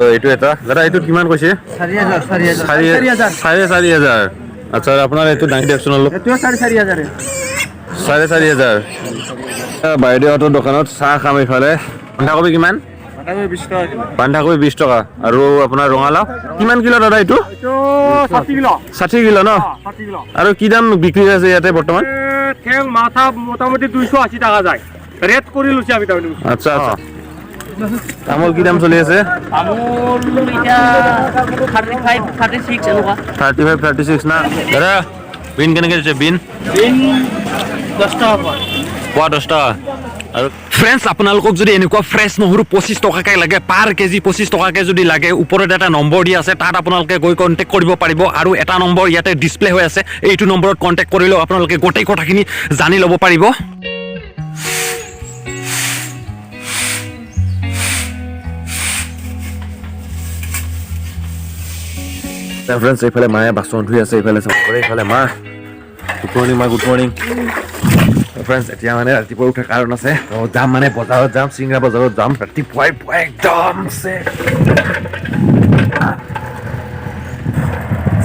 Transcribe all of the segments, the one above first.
এইটো এটা দাদা এইটো কিমান কৈছে 4,000 আচ্ছা আপোনাৰ এইটো দাঙি দিয়কচোন অলপ 4,500 বাইদেউহঁতৰ দোকানত চাহ খাম এইফালে বন্ধাকবি কিমান বন্ধাকবি 20 টকা আৰু আপোনাৰ ৰঙালাও কিমান কিলো দাদা এইটো 60 কিলো ন আৰু কি দাম বিক্ৰী আছে ইয়াতে বৰ্তমান ঠেং মাথা মোটামুটি 280 টাকা যায় ৰেট কৰি লৈছে আমি তাৰমানে আচ্ছা আচ্ছা তামোল কি দাম চলি আছে তামোল এটা 35 36 এনেকুৱা 35 36 না দাদা বিন কেনেকৈ দিছে বিন 10 টাকা পোৱা 10 টকা আৰু ফ্ৰেন্ডছ আপোনালোকক যদি এনেকুৱা ফ্ৰেছ নহৰু 25 টকাকৈ লাগে পাৰ কেজি 25 টকাকৈ যদি লাগে ওপৰত এটা নম্বৰ দি আছে তাত আপোনালোকে গৈ কণ্টেক্ট কৰিব পাৰিব আৰু এটা নম্বৰ ইয়াতে ডিছপ্লে হৈ আছে এইটো নম্বৰত কণ্টেক্ট কৰিলেও আপোনালোকে গোটেই কথাখিনি জানি ল'ব পাৰিব ফ্ৰেন্ডছ এইফালে মায়ে বাচন ধুই আছে এইফালে এইফালে মা গুড মৰ্ণিং মা গুড মৰ্ণিং ফ্ৰেন্ডছ এতিয়া মানে ৰাতিপুৱা উঠাৰ কাৰণ আছে যাম মানে বজাৰত যাম চিংৰা বজাৰত যাম ৰাতিপুৱাই পুৱাই একদম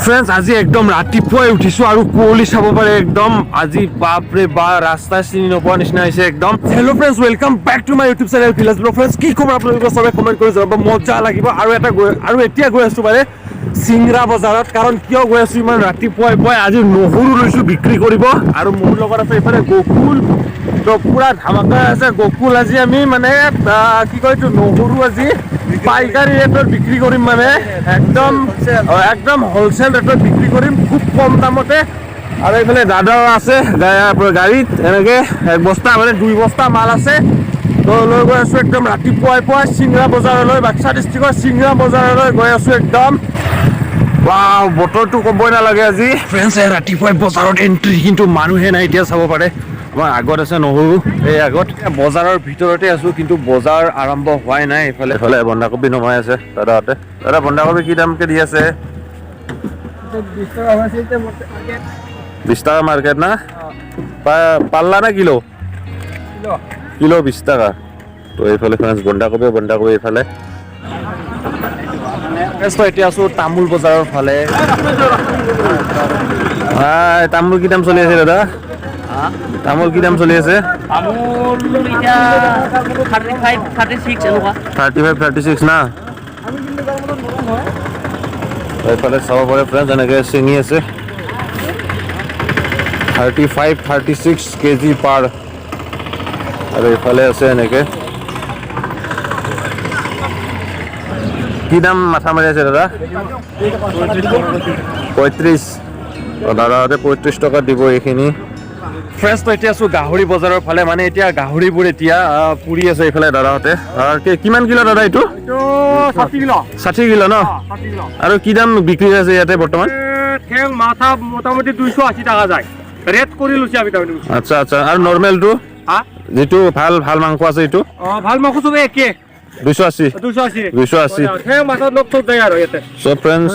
ফ্ৰেন্ডছ আজি একদম ৰাতিপুৱাই উঠিছো আৰু কুঁৱলী চাব পাৰে একদম আজি বাপৰে বা ৰাস্তা চিনি নোপোৱা নিচিনা হৈছে একদম hello' friends welcome back to my YouTube channel village blog friends কি খবৰ আপোনালোকে চবে কমেণ্ট কৰি জনাব মজা লাগিব আৰু এতিয়া গৈ আছো মানে চিংৰা বজাৰত কাৰণ কিয় গৈ আছো ইমান ৰাতিপুৱাই পুৱাই আজি নহৰু লৈছো বিক্ৰী কৰিব আৰু মোৰ লগত আছে এইফালে গকুল তো পুৰা ধামাকা আছে গকুল আজি আমি মানে কি কয় এইটো নহৰু আজি পাইকাৰী ৰেটত বিক্ৰী কৰিম মানে একদম হ'লচেল ৰেটত বিক্ৰী কৰিম খুব কম দামতে আৰু এইফালে দাদাও আছে গাড়ীত এনেকৈ 1 বস্তা মানে 2 বস্তা মাল আছে তো লৈ গৈ আছো একদম ৰাতিপুৱাই পুৱাই চিংৰা বজাৰলৈ বাক্সা ডিষ্ট্ৰিক্টৰ চিংৰা বজাৰলৈ গৈ আছো একদম ৱাও বতৰটো ক'বই নালাগে আজি ফ্ৰেন্ডছ ৰাতিপুৱাই বজাৰত এণ্ট্ৰি কিন্তু মানুহে নাই এতিয়া চাব পাৰে আমাৰ আগত আছে নহৰু এই আগত বজাৰৰ ভিতৰতে আছো কিন্তু বজাৰ আৰম্ভ হোৱাই নাই এইফালে বন্ধাকবি নমাই আছে দাদাহঁতে দাদা বন্ধাকবি কি দামকে দি আছে 20 টাকা মাৰ্কেট না পাল্লা না কিলো কিলো 20 টাকা তো এইফালে ফ্ৰেন্ডছ বন্ধাকবি এইফালে এতিয়া আছো তামোল বজাৰৰ ফালে তামোল কি দাম চলি আছে দাদা তামোল কি দাম চলি আছে তামোল এটা 35 36 এনেকুৱা 35 36 না এইফালে চাব পাৰে ফ্ৰেন্ডছ এনেকৈ চিঙি আছে 35 36 কেজি পাৰ আৰু এইফালে আছে এনেকৈ কি দাম মাথা মাৰি আছে দাদা 35 দাদাহঁতে 35 টকা দিব এইখিনি ফ্ৰেছ তো এতিয়া আছো গাহৰি বজাৰৰ ফালে মানে এতিয়া গাহৰিবোৰ এতিয়া পুৰি আছে এইফালে দাদাহঁতে কিমান কিলো দাদা এইটো 60 কিলো ন আৰু কি দাম বিক্ৰী আছে ইয়াতে বৰ্তমান ঠেং মাথা মোটামুটি 280 টাকা যায় ৰেট কৰি লৈছে আমি তাৰমানে আচ্ছা আচ্ছা আৰু নৰ্মেলটো যেটো ভাল মাংস আছে এইটো ভাল মাংস চবে একে 280 ঠেং মাথা লগ থৈ যায় আৰু ইয়াতে সব ফ্ৰেন্ডছ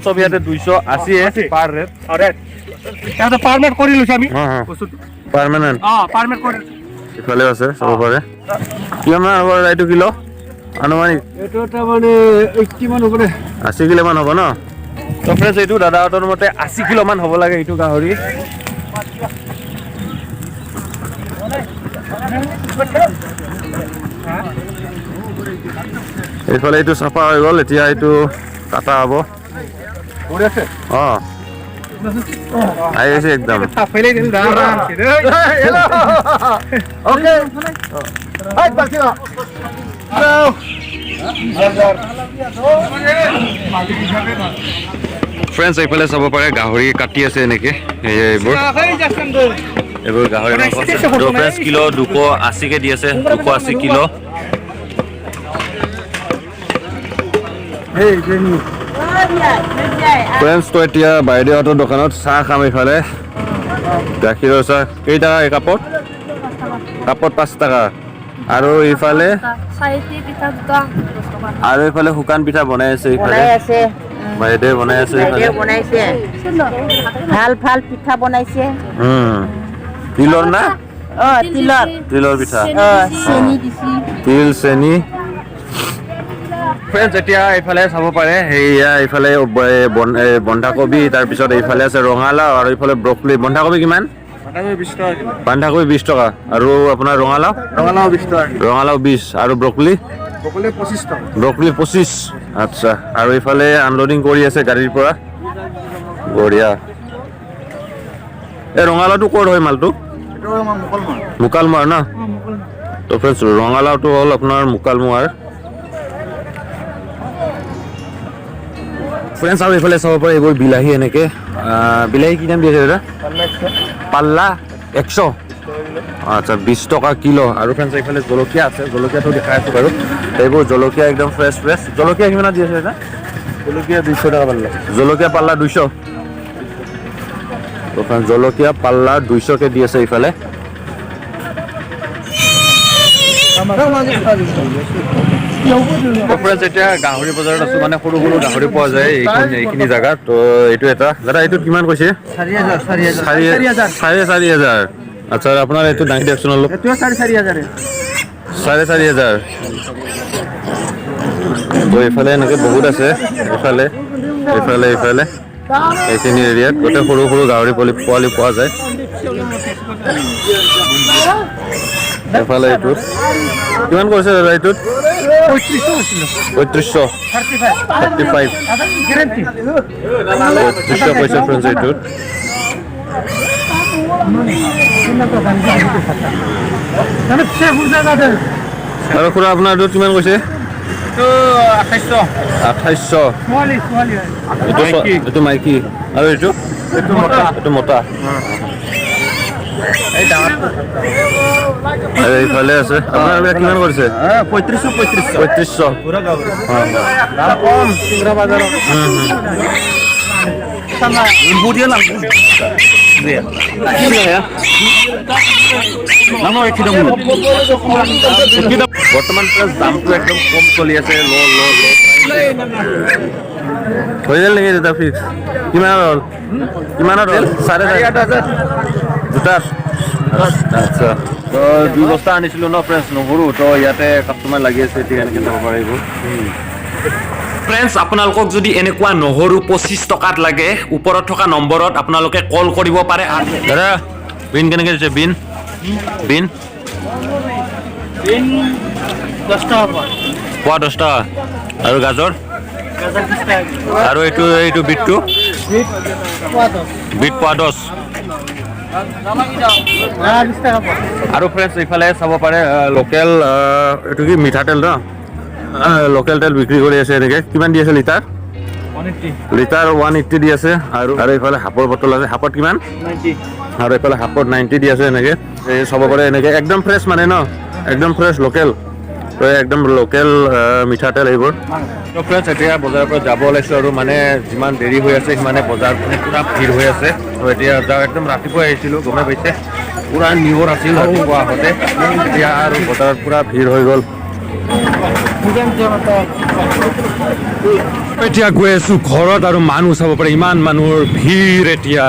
সব ইয়াতে 280 পাৰ ৰেট এটা পাৰমেট কৰি লৈছে আমি পাৰ্মানেন্ট পাৰমেট কৰি ইফালে আছে চাব পাৰে কিমান হ'ব এইটো কিলো আনুমানিক এটা মানে 80 মান হ'ব দে 80 কিলো মান হ'ব ন তো ফ্ৰেন্ডছ এইটো দাদাহঁতৰ মতে 80 কিলো মান হ'ব লাগে এইটো গাহৰি এইফালে এইটো চাফা হৈ গ'ল এতিয়া এইটো কাটা হ'ব আহি আছে একদম ফ্ৰেন্ডছ এইফালে চাব পাৰে গাহৰি কাটি আছে এনেকে এইবোৰ গাহৰি মাংস ফ্ৰেন্ডছ কিলো 280 কে দি আছে 280 কিলো ফ্ৰেন্ডছ তো এতিয়া বাইদেউহঁতৰ দোকানত চাহ খাম এইফালে গাখীৰৰ চাহ কেইটকা এই কাপত 5 টাকা আৰু এইফালে আৰু এইফালে শুকান পিঠা বনাই আছে এইফালে বাইদেউ বনাই আছে ভাল পিঠা বনাইছে তিলৰ না তিলৰ তিলৰ পিঠা চেনি দিছি তিল চেনি ফ্ৰেণ্ডছ এতিয়া এইফালে চাব পাৰে সেয়া এইফালে বন্ধাকবি তাৰপিছত এইফালে আছে ৰঙালাও আৰু এইফালে ব্ৰকলি বন্ধাকবি কিমান বন্ধাকবি 20 টকা আৰু আপোনাৰ ৰঙালাও 20 টাকা ৰঙালাও 20 আৰু ব্ৰকলি সকলে 25 টাকা ব্ৰকলি 25 আচ্ছা আৰু এইফালে আনলোডিং কৰি আছে গাড়ীৰ পৰা বঢ়িয়া এই ৰঙালাওটো ক'ৰ হয় মালটো এটো আমাৰ মুকলমান মুকালমাৰ ন তো ফ্ৰেণ্ডছ ৰঙালাওটো হ'ল আপোনাৰ মুকালমাৰ ফ্ৰেণ্ডছ আৰু এইফালে চাব পাৰে এইবোৰ বিলাহী এনেকে বিলাহী কি দাম দিছে দাদা পাল্লা 100 আচ্ছা 20 টকা কিলো আৰু ফ্ৰেণ্ডছ এইফালে জলকীয়া আছে জলকীয়াটো দেখাই আছো বাৰু এইবোৰ জলকীয়া একদম ফ্ৰেছ জলকীয়া কিমানত দি আছে দাদা জলকীয়া 200 টাকা পাল্লা জলকীয়া পাল্লা 200 তো ফ্ৰেণ্ডছ জলকীয়া পাল্লা 200 কে দি আছে এইফালে ফ্ৰেণ্ডছ এতিয়া গাহৰি বজাৰত আছো মানে সৰু সৰু গাহৰি পোৱা যায় এইখিনি জাগাত তো এইটো এটা দাদা এইটো কিমান কৈছে 4,500 আচ্ছা আপোনাৰ এইটো দাম দিয়কচোন অলপ এটো 4,500 4,500 তো এইফালে এনেকে বহুত আছে এইফালে এইখিনি এৰিয়াত গোটেই সৰু সৰু গাহৰি পোৱালি পোৱা যায় এইফালে এইটোত কিমান কৈছে দাদা এইটোত 35 কৈছে ফ্ৰেণ্ডছ এইটোত আৰু খুৰা আপোনাৰ এইটোত কিমান কৈছে তো 2800 এইটো মাইকী আৰু এইটো মতা আৰু এইফালে আছে আপোনাৰ এইবিলাক কিমান কৰিছে 3500 দাম কম সিংৰা বাজাৰত বৰ্তমান দামটো একদম কম চলি আছে হৈ গ'ল নেকি দাদা ফিক্স কিমানত হ'ল 8,500 দুটাত আচ্ছা তো 2 বস্তা আনিছিলোঁ ন ফ্ৰেণ্ডছ নহৰু তো ইয়াতে কাষ্টমাৰ লাগি আছে এতিয়া এনেকৈ যাব পাৰে এইবোৰ ফ্ৰেণ্ডছ আপোনালোকক যদি এনেকুৱা নহৰু 25 টকাত লাগে ওপৰত থকা নম্বৰত আপোনালোকে কল কৰিব পাৰে দাদা বিন কেনেকৈ দিছে বিন 10 টাকা পোৱা 10 টকা আৰু গাজৰ আৰু এইটো বিটটো বিট পোৱা 10 আৰু ফ্ৰেণ্ডছ এইফালে চাব পাৰে লোকেল এইটো কি মিঠাতেল ন লোকেল তেল বিক্ৰী কৰি আছে এনেকে কিমান দি আছে লিটাৰ 180 দি আছে আৰু এইফালে হাপৰ বটল আছে হাপত কিমান 90 আৰু এইফালে হাপত 90 দি আছে এনেকে এই চাব পাৰে এনেকে একদম ফ্ৰেছ মানে ন একদম ফ্ৰেছ লোকেল তো একদম লোকেল মিঠাতেল এইবোৰ তো ফ্ৰেণ্ডছ এতিয়া বজাৰৰ পৰা যাব ওলাইছোঁ আৰু মানে যিমান দেৰি হৈ আছে সিমানে বজাৰ মানে পূৰা ভিৰ হৈ আছে তো এতিয়া একদম ৰাতিপুৱা আহিছিলোঁ গমে পাইছে পূৰা নিয়ৰ আছিল ৰাতিপুৱা আহোঁতে এতিয়া আৰু বজাৰত পূৰা ভিৰ হৈ গ'ল এতিয়া গৈ আছোঁ ঘৰত আৰু মানুহ চাব পাৰে ইমান মানুহৰ ভিৰ এতিয়া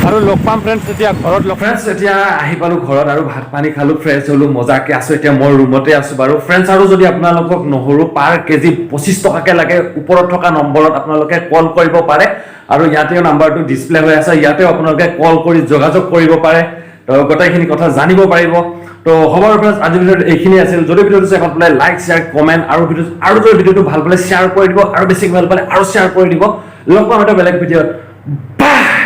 আৰু লগ পাম ফ্ৰেণ্ডছ এতিয়া ঘৰত ফ্ৰেণ্ডছ এতিয়া আহি পালোঁ ঘৰত আৰু ভাত পানী খালোঁ ফ্ৰেছ হ'লোঁ মজাকৈ আছোঁ এতিয়া মই ৰুমতে আছোঁ বাৰু ফ্ৰেণ্ডছ আৰু যদি আপোনালোকক নহৰু পাৰ কেজি 25 টকাকৈ লাগে ওপৰত থকা নম্বৰত আপোনালোকে কল কৰিব পাৰে আৰু ইয়াতেও নাম্বাৰটো ডিছপ্লে হৈ আছে ইয়াতেও আপোনালোকে কল কৰি যোগাযোগ কৰিব পাৰে তো গোটেইখিনি কথা জানিব পাৰিব তো হ'ব ফ্ৰেণ্ডছ আজিৰ ভিডিঅ'ত এইখিনি আছিল যদি ভিডিঅ'টো চাই ভাল পালে লাইক শ্বেয়াৰ কমেণ্ট আৰু যদি ভিডিঅ'টো ভাল পালে শ্বেয়াৰ কৰি দিব আৰু বেছি ভাল পালে আৰু শ্বেয়াৰ কৰি দিব লগ পাম এটা বেলেগ ভিডিঅ'ত বাই